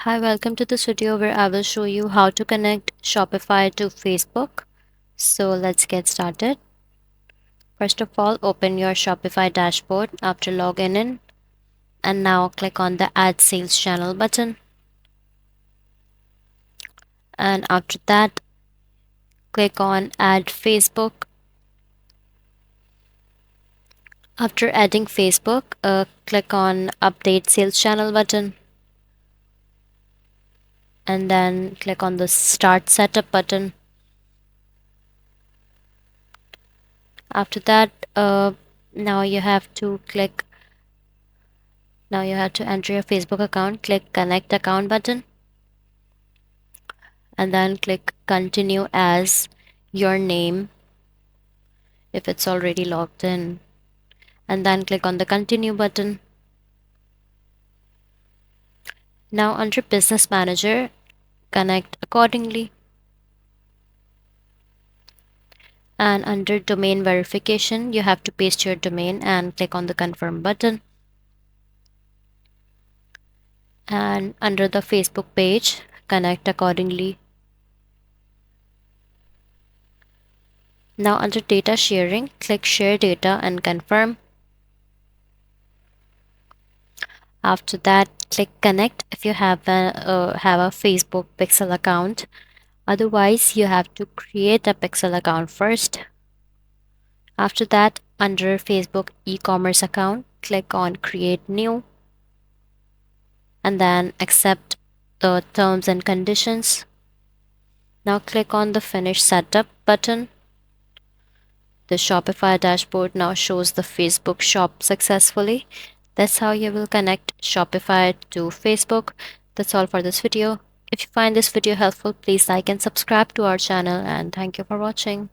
Hi, welcome to this video where I will show you how to connect Shopify to Facebook. So let's get started. First of all, open your Shopify dashboard after logging in and now click on the Add Sales Channel button. And after that, click on Add Facebook. After adding Facebook, click on Update Sales Channel button and then click on the Start Setup button. After that, now you have to enter your Facebook account, click Connect Account button, and then click Continue as your name if it's already logged in, and then click on the Continue button. Now under Business Manager, connect accordingly. And under Domain Verification, you have to paste your domain and click on the Confirm button. And under the Facebook page, connect accordingly. Now under Data Sharing, click Share Data and confirm. After that, click Connect if you have a Facebook Pixel account. Otherwise, you have to create a Pixel account first. After that, under Facebook e-commerce account, click on Create New and then accept the terms and conditions. Now click on the Finish Setup button. The Shopify dashboard now shows the Facebook shop successfully. That's how you will connect Shopify to Facebook. That's all for this video. If you find this video helpful, please like and subscribe to our channel, and thank you for watching.